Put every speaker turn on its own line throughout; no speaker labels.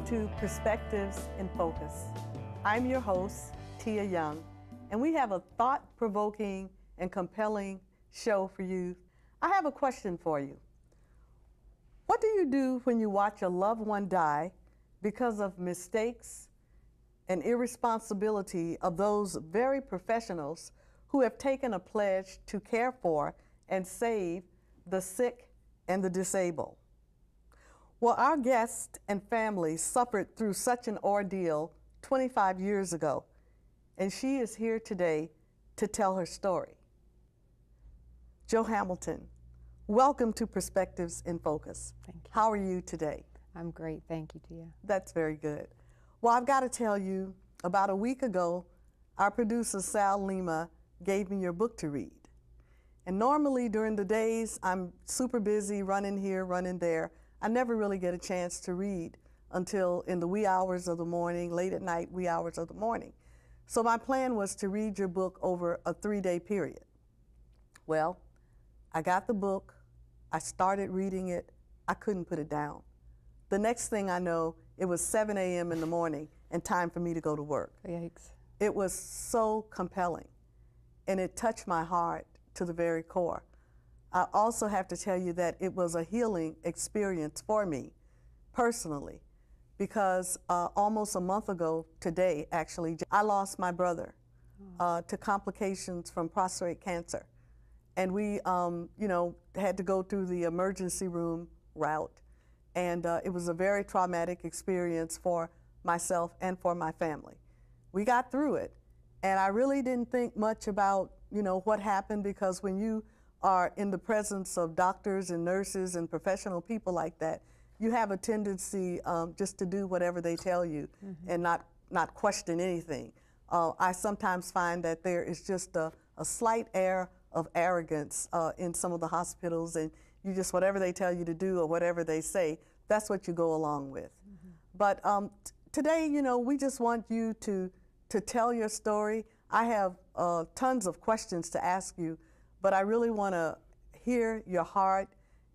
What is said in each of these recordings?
to Perspectives in Focus. I'm your host, Tia Young, and we have a thought-provoking and compelling show for you. I have a question for you. What do you do when you watch a loved one die because of mistakes and irresponsibility of those very professionals who have taken a pledge to care for and save the sick and the disabled? Well, our guest and family suffered through such an ordeal 25 years ago, and she is here today to tell her story. Jo Hamilton, welcome to Perspectives in Focus.
Thank you.
How are you today?
I'm great, thank you, Tia.
That's very good. Well, I've got to tell you, about a week ago, our producer, Sal Lima, gave me your book to read. And normally during the days, I'm super busy running here, running there. I never really get a chance to read until in the wee hours of the morning, late at night, wee hours of the morning. So my plan was to read your book over a 3-day period. Well, I got the book, I started reading it, I couldn't put it down. The next thing I know, it was 7 a.m. in the morning and time for me to go to work.
Yikes.
It was so compelling, and it touched my heart to the very core. I also have to tell you that it was a healing experience for me personally, because almost a month ago today, actually, I lost my brother to complications from prostate cancer. And we, had to go through the emergency room route. And it was a very traumatic experience for myself and for my family. We got through it. And I really didn't think much about, what happened, because when you are in the presence of doctors and nurses and professional people like that, you have a tendency just to do whatever they tell you and not question anything. I sometimes find that there is just a slight air of arrogance in some of the hospitals, and you just, whatever they tell you to do or whatever they say, that's what you go along with. But today, we just want you to tell your story. I have tons of questions to ask you, but I really want to hear your heart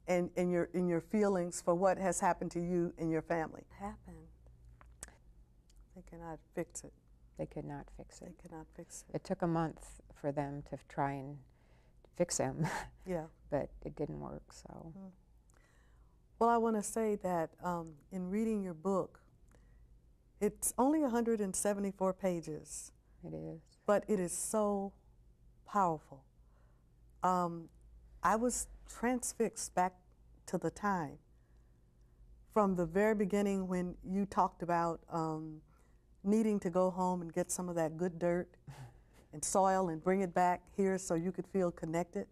and your feelings for what has happened to you and your family. What happened? They cannot fix it.
They could not fix it.
They cannot fix it.
It took a month for them to try and fix him.
Yeah.
But it didn't work, so.
Well, I want to say that in reading your book, it's only 174 pages.
It is.
But it is so powerful. I was transfixed back to the time from the very beginning when you talked about needing to go home and get some of that good dirt and soil and bring it back here so you could feel connected.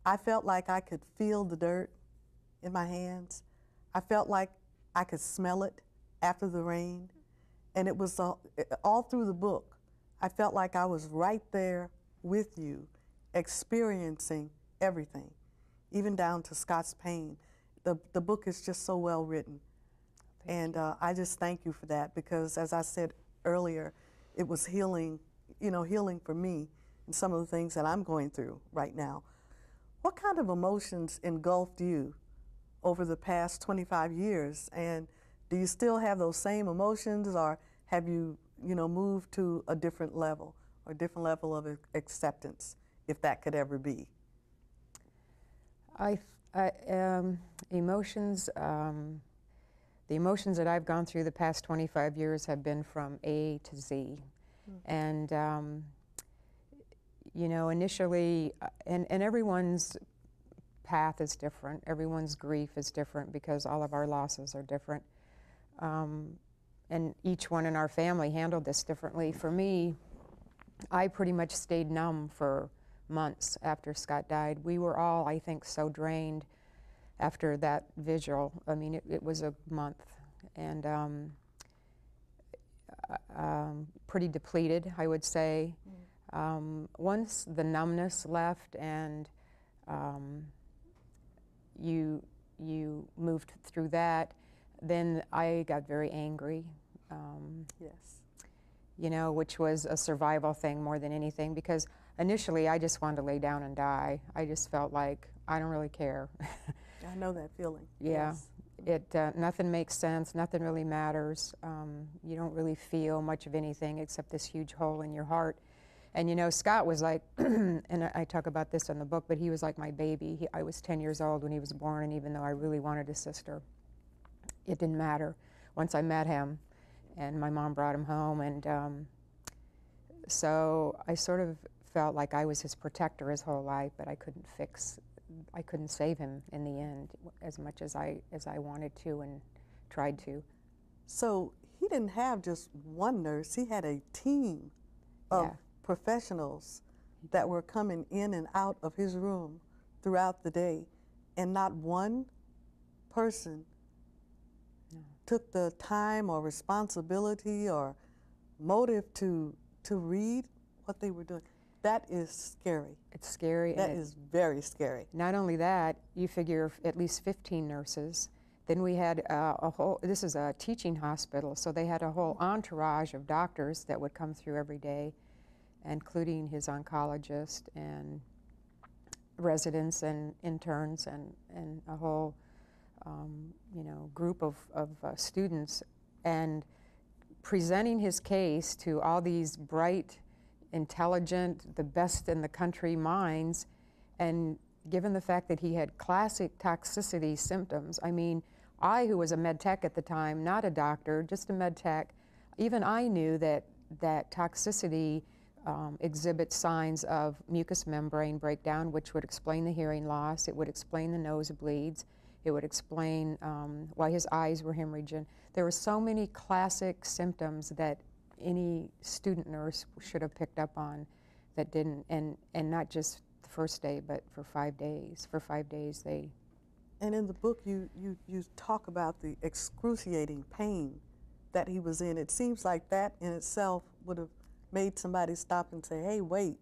I felt like I could feel the dirt in my hands. I felt like I could smell it after the rain. And it was all through the book. I felt like I was right there with you, experiencing everything, even down to Scott's pain. The book is just so well written. And I just thank you for that, because as I said earlier, it was healing, healing for me and some of the things that I'm going through right now. What kind of emotions engulfed you over the past 25 years? And do you still have those same emotions, or have you, moved to a different level, or a different level of acceptance, if that could ever be?
Emotions, the emotions that I've gone through the past 25 years have been from A to Z. And, initially, and everyone's path is different. Everyone's grief is different, because all of our losses are different. And each one in our family handled this differently. For me, I pretty much stayed numb for months after Scott died. We were all, I think, so drained after that vigil. I mean, it was a month, and pretty depleted, I would say. Once the numbness left and you moved through that, then I got very angry.
Yes.
Which was a survival thing more than anything, because initially I just wanted to lay down and die. I just felt like I don't really care.
I know that feeling.
Yeah.
Yes.
Nothing makes sense, nothing really matters. You don't really feel much of anything except this huge hole in your heart. And you know, Scott was like, and I talk about this in the book, but he was like my baby. I was 10 years old when he was born, and even though I really wanted a sister, it didn't matter. Once I met him, and my mom brought him home, and so I sort of felt like I was his protector his whole life, but I couldn't save him in the end as much as I wanted to and tried to.
So he didn't have just one nurse, he had a team of professionals that were coming in and out of his room throughout the day, and not one person took the time or responsibility or motive to read what they were doing. That is scary.
It's scary.
That is very scary.
Not only that, you figure at least 15 nurses. Then we had this is a teaching hospital, so they had a whole entourage of doctors that would come through every day, including his oncologist and residents and interns and a whole group of students, and presenting his case to all these bright, intelligent, the best in the country minds, and given the fact that he had classic toxicity symptoms. I mean, I, who was a med tech at the time, not a doctor, just a med tech, even I knew that toxicity exhibits signs of mucous membrane breakdown, which would explain the hearing loss. It would explain the nosebleeds. It would explain why his eyes were hemorrhaging. There were so many classic symptoms that any student nurse should have picked up on that didn't, and not just the first day, but for 5 days. For 5 days they...
And in the book you talk about the excruciating pain that he was in. It seems like that in itself would have made somebody stop and say, hey, wait,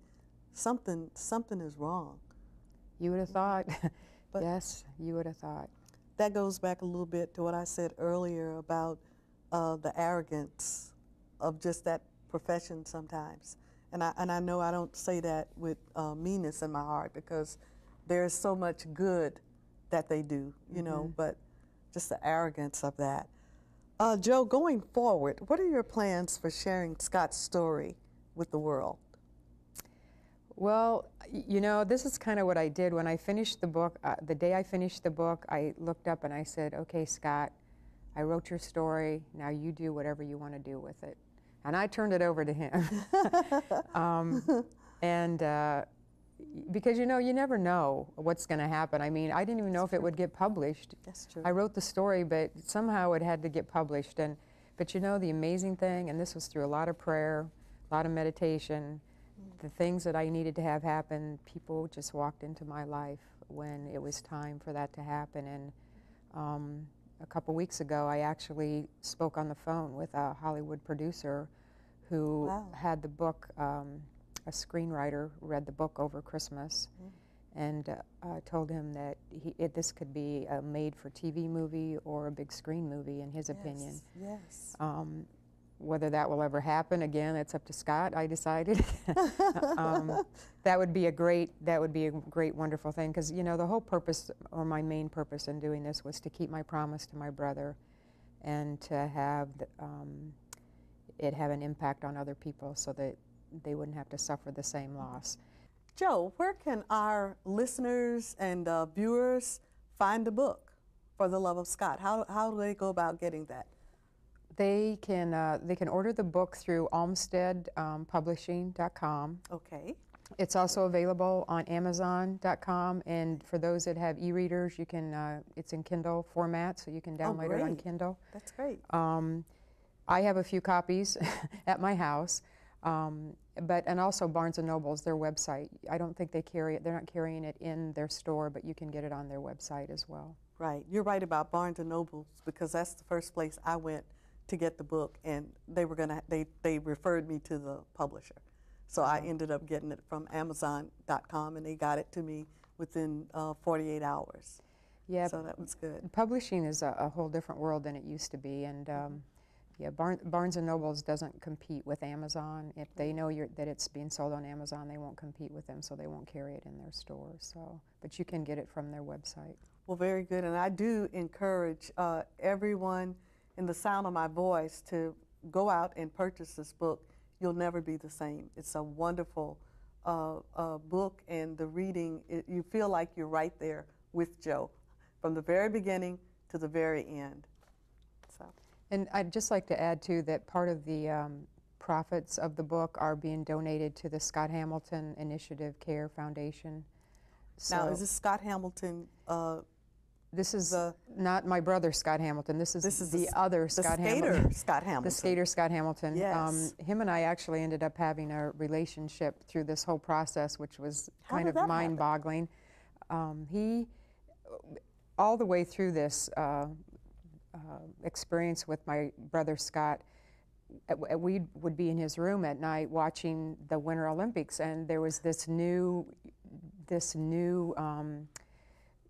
something is wrong.
You would have thought.
But
yes, you would have thought.
That goes back a little bit to what I said earlier about the arrogance of just that profession sometimes. And I know I don't say that with meanness in my heart, because there's so much good that they do, you know, but just the arrogance of that. Joe, going forward, what are your plans for sharing Scott's story with the world?
Well, you know, this is kind of what I did when I finished the book. The day I finished the book, I looked up and I said, okay, Scott, I wrote your story. Now you do whatever you want to do with it. And I turned it over to him. Because, you know, you never know what's going to happen. I mean, I didn't even know if it would get published.
That's true.
I wrote the story, but somehow it had to get published. But you know, the amazing thing, and this was through a lot of prayer, a lot of meditation, the things that I needed to have happen, people just walked into my life when it was time for that to happen. And a couple weeks ago, I actually spoke on the phone with a Hollywood producer who had the book, a screenwriter read the book over Christmas, and told him that this could be a made-for-TV movie or a big screen movie, in his opinion.
Yes.
Whether that will ever happen, again, it's up to Scott, I decided. That would be a great, wonderful thing, because, you know, the whole purpose, or my main purpose in doing this, was to keep my promise to my brother and to have it have an impact on other people so that they wouldn't have to suffer the same loss.
Joe, where can our listeners and viewers find the book, For the Love of Scott? How do they go about getting that?
They can order the book through Olmstead Publishing.com.
Okay.
It's also available on Amazon.com, and for those that have e-readers, you can. It's in Kindle format, so you can download it on Kindle.
That's great.
I have a few copies at my house, and also Barnes & Noble's, their website. I don't think they carry it. They're not carrying it in their store, but you can get it on their website as well.
Right. You're right about Barnes & Noble's, because that's the first place I went to get the book, and they referred me to the publisher. So I ended up getting it from Amazon.com, and they got it to me within 48 hours. Yeah. So that was good.
Publishing is a whole different world than it used to be, and yeah, Barnes & Noble's doesn't compete with Amazon. If they know that it's being sold on Amazon, they won't compete with them, so they won't carry it in their stores. So, but you can get it from their website.
Well, very good. And I do encourage everyone in the sound of my voice to go out and purchase this book. You'll never be the same. It's a wonderful book, and the reading, you feel like you're right there with Joe from the very beginning to the very end. So.
And I'd just like to add, too, that part of the profits of the book are being donated to the Scott Hamilton Initiative Care Foundation. So
Now, is this Scott Hamilton?
This is not my brother Scott Hamilton. This is the other Scott Hamilton.
The skater Scott Hamilton.
The skater Scott Hamilton.
Yes.
Him and I actually ended up having a relationship through this whole process, which was kind of mind-boggling. He, all the way through this experience with my brother Scott, we would be in his room at night watching the Winter Olympics, and there was this new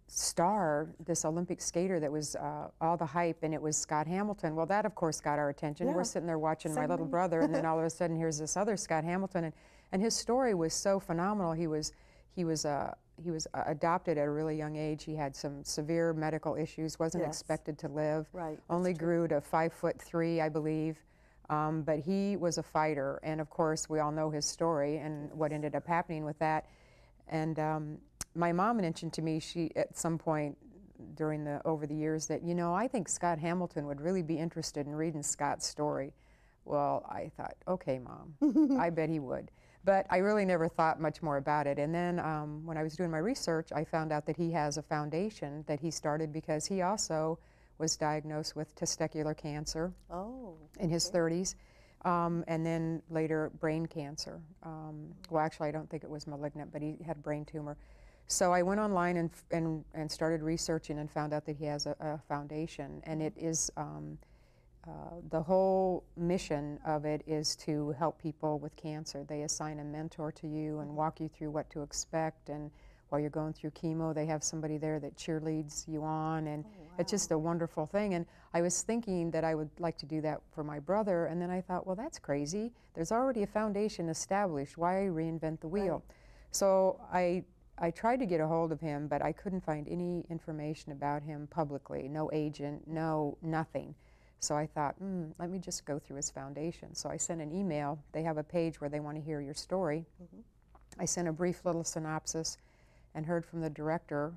star, this Olympic skater that was all the hype, and it was Scott Hamilton. Well, that of course got our attention. Yeah. We're sitting there watching my little brother, and then all of a sudden here's this other Scott Hamilton, and his story was so phenomenal. He was adopted at a really young age. He had some severe medical issues, wasn't expected to live.
Right.
Only grew to 5'3", I believe. But he was a fighter, and of course we all know his story and what ended up happening with that. And my mom mentioned to me, at some point over the years, that, you know, I think Scott Hamilton would really be interested in reading Scott's story. Well, I thought, okay, Mom, I bet he would. But I really never thought much more about it. And then when I was doing my research, I found out that he has a foundation that he started because he also was diagnosed with testicular cancer in his 30s, and then later brain cancer. Well, actually, I don't think it was malignant, but he had a brain tumor. So I went online and started researching and found out that he has a foundation, and it is the whole mission of it is to help people with cancer. They assign a mentor to you and walk you through what to expect, and while you're going through chemo, they have somebody there that cheerleads you on, and it's just a wonderful thing. And I was thinking that I would like to do that for my brother, and then I thought, well, that's crazy. There's already a foundation established. Why reinvent the wheel? Right. So I tried to get a hold of him, but I couldn't find any information about him publicly. No agent, nothing. So I thought, let me just go through his foundation. So I sent an email. They have a page where they want to hear your story. I sent a brief little synopsis and heard from the director,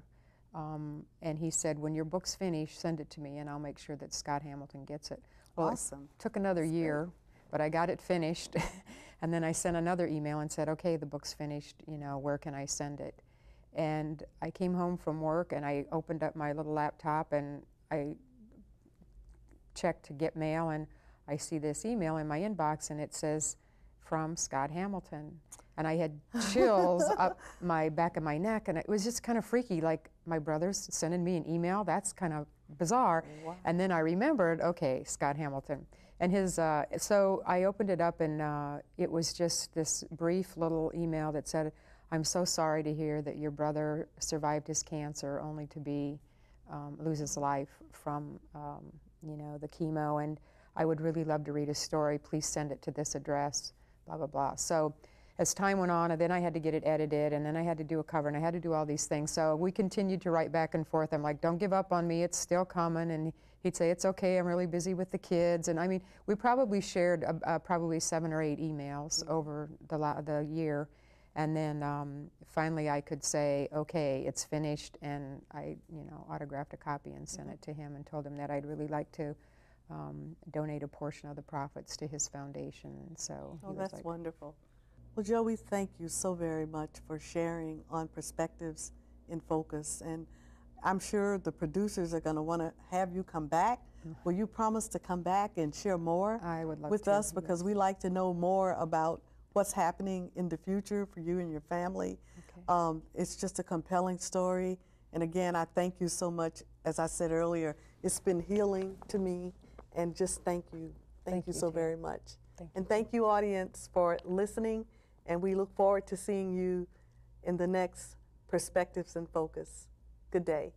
and he said, when your book's finished, send it to me, and I'll make sure that Scott Hamilton gets it. Well, awesome. It took another year, but I got it finished, and then I sent another email and said, okay, the book's finished, you know, where can I send it? And I came home from work, and I opened up my little laptop, and I checked to get mail, and I see this email in my inbox, and it says, from Scott Hamilton. And I had chills up my back of my neck, and it was just kind of freaky, like my brother's sending me an email. That's kind of bizarre. Wow. And then I remembered, okay, Scott Hamilton. And his, so I opened it up, and it was just this brief little email that said, I'm so sorry to hear that your brother survived his cancer only to be, lose his life from, you know, the chemo, and I would really love to read his story. Please send it to this address, blah, blah, blah. So as time went on, and then I had to get it edited, and then I had to do a cover, and I had to do all these things. So we continued to write back and forth. I'm like, don't give up on me, it's still coming. And he'd say, it's okay, I'm really busy with the kids. And I mean, we probably shared probably 7 or 8 emails over the year. And then finally I could say, okay, it's finished, and I, you know, autographed a copy and sent it to him and told him that I'd really like to donate a portion of the profits to his foundation. And so he was
that's
like,
wonderful. Well, Joe, we thank you so very much for sharing on Perspectives in Focus, and I'm sure the producers are going to want to have you come back. Will you promise to come back and share more with us, because we like to know more about what's happening in the future for you and your family. Okay. It's just a compelling story, and again, I thank you so much. As I said earlier, it's been healing to me, and just thank you so very much. And thank you, audience, for listening. And we look forward to seeing you in the next Perspectives in Focus. Good day.